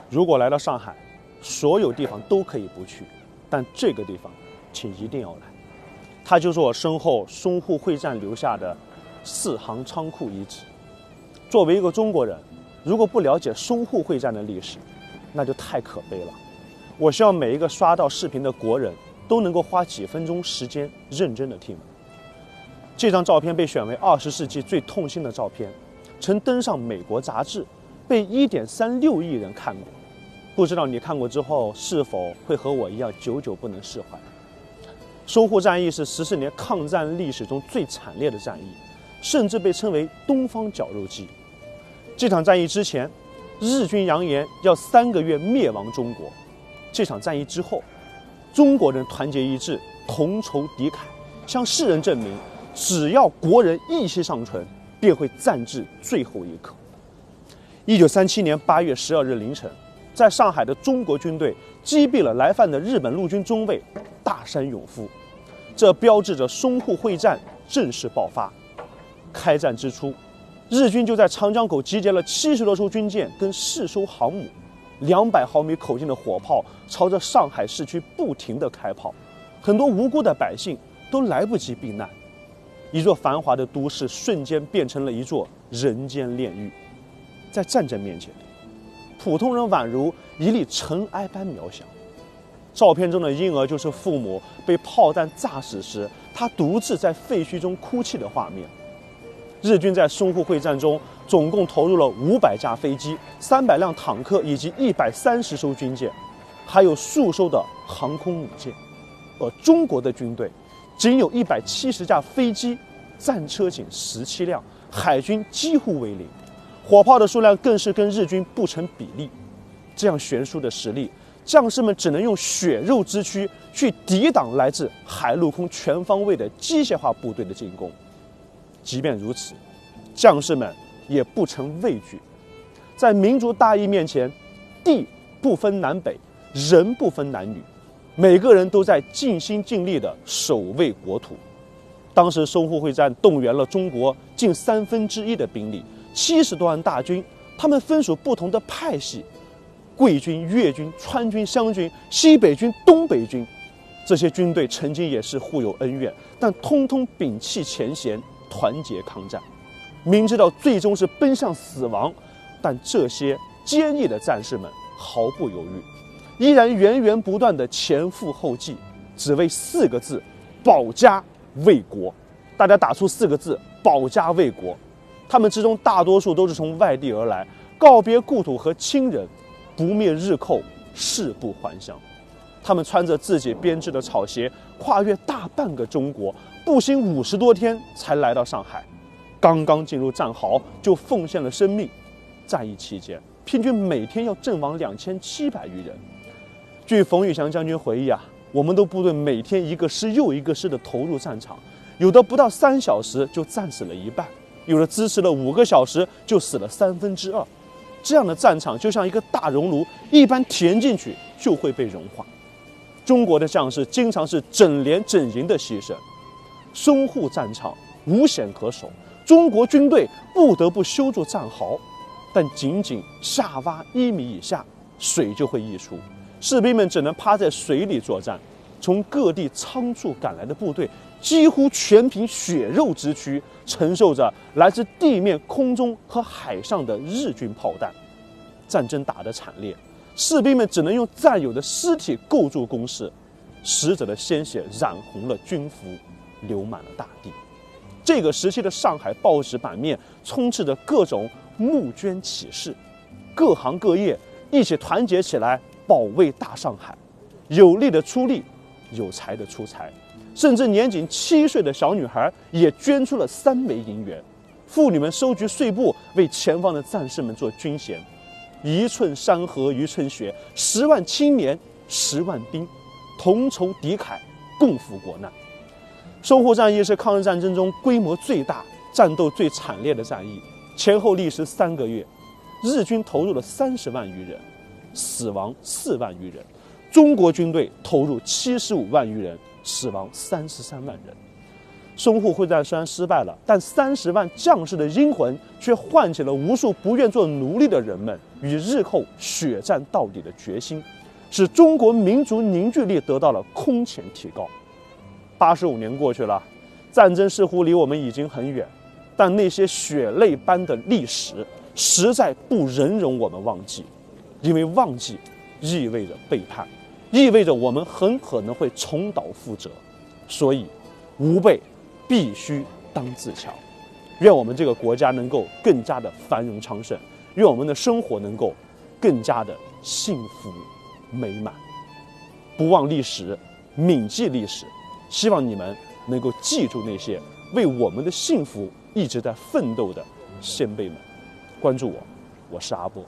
如果来到上海，所有地方都可以不去，但这个地方，请一定要来。它就是我身后淞沪会战留下的4行仓库遗址。作为一个中国人，如果不了解淞沪会战的历史，那就太可悲了。我希望每一个刷到视频的国人都能够花几分钟时间认真的听。这张照片被选为20世纪最痛心的照片，曾登上美国杂志，被1.36亿人看过。不知道你看过之后是否会和我一样久久不能释怀。淞沪战役是14年抗战历史中最惨烈的战役，甚至被称为东方绞肉机。这场战役之前，日军扬言要3个月灭亡中国。这场战役之后，中国人团结一致，同仇敌忾，向世人证明，只要国人义气尚存，便会战至最后一刻。1937年8月12日凌晨，在上海的中国军队击毙了来犯的日本陆军中尉大山勇夫，这标志着淞沪会战正式爆发。开战之初，日军就在长江口集结了70多艘军舰跟4艘航母，200毫米口径的火炮朝着上海市区不停地开炮，很多无辜的百姓都来不及避难，一座繁华的都市瞬间变成了一座人间炼狱。在战争面前，普通人宛如一粒尘埃般渺小。照片中的婴儿就是父母被炮弹炸死时，他独自在废墟中哭泣的画面。日军在淞沪会战中总共投入了500架飞机、300辆坦克以及130艘军舰，还有数艘的航空母舰。而中国的军队仅有170架飞机，战车仅17辆，海军几乎为零，火炮的数量更是跟日军不成比例。这样悬殊的实力，将士们只能用血肉之躯去抵挡来自海陆空全方位的机械化部队的进攻。即便如此，将士们也不曾畏惧。在民族大义面前，地不分南北，人不分男女，每个人都在尽心尽力地守卫国土。当时淞沪会战动员了中国近1/3的兵力，70多万大军，他们分属不同的派系，桂军、粤军、川军、湘军、西北军、东北军。这些军队曾经也是互有恩怨，但通通摒弃前嫌，团结抗战。明知道最终是奔向死亡，但这些坚毅的战士们毫不犹豫，依然源源不断的前赴后继，只为4个字：保家卫国。大家打出4个字：保家卫国。他们之中大多数都是从外地而来，告别故土和亲人，不灭日寇，誓不还乡。他们穿着自己编织的草鞋，跨越大半个中国，步行50多天才来到上海。刚刚进入战壕就奉献了生命。战役期间，平均每天要阵亡2700余人。据冯玉祥将军回忆我们的部队每天一个师又一个师的投入战场，有的不到3小时就战死了一半，有的支持了5个小时就死了2/3。这样的战场就像一个大熔炉，一般填进去就会被融化。中国的将士经常是整连整营的牺牲。淞沪战场无险可守，中国军队不得不修筑战壕，但仅仅下挖1米以下，水就会溢出，士兵们只能趴在水里作战。从各地仓促赶来的部队几乎全凭血肉之躯承受着来自地面、空中和海上的日军炮弹。战争打得惨烈，士兵们只能用战友的尸体构筑工事，死者的鲜血染红了军服，流满了大地。这个时期的上海报纸版面充斥着各种募捐启事，各行各业一起团结起来保卫大上海，有力的出力，有才的出才，甚至年仅7岁的小女孩也捐出了3枚银元。妇女们收集碎布，为前方的战士们做军衔。一寸山河一寸血，10万青年10万兵，同仇敌忾，共赴国难。淞沪战役是抗日战争中规模最大、战斗最惨烈的战役，前后历时3个月，日军投入了30万余人，死亡4万余人；中国军队投入75万余人，死亡33万人。淞沪会战虽然失败了，但30万将士的英魂却唤起了无数不愿做奴隶的人们与日后血战到底的决心，使中国民族凝聚力得到了空前提高。85年过去了，战争似乎离我们已经很远，但那些血泪般的历史实在不忍容我们忘记，因为忘记意味着背叛，意味着我们很可能会重蹈覆辙。所以吾辈必须当自强。愿我们这个国家能够更加的繁荣昌盛，愿我们的生活能够更加的幸福美满。不忘历史，铭记历史，希望你们能够记住那些为我们的幸福一直在奋斗的先辈们。关注我，我是阿波。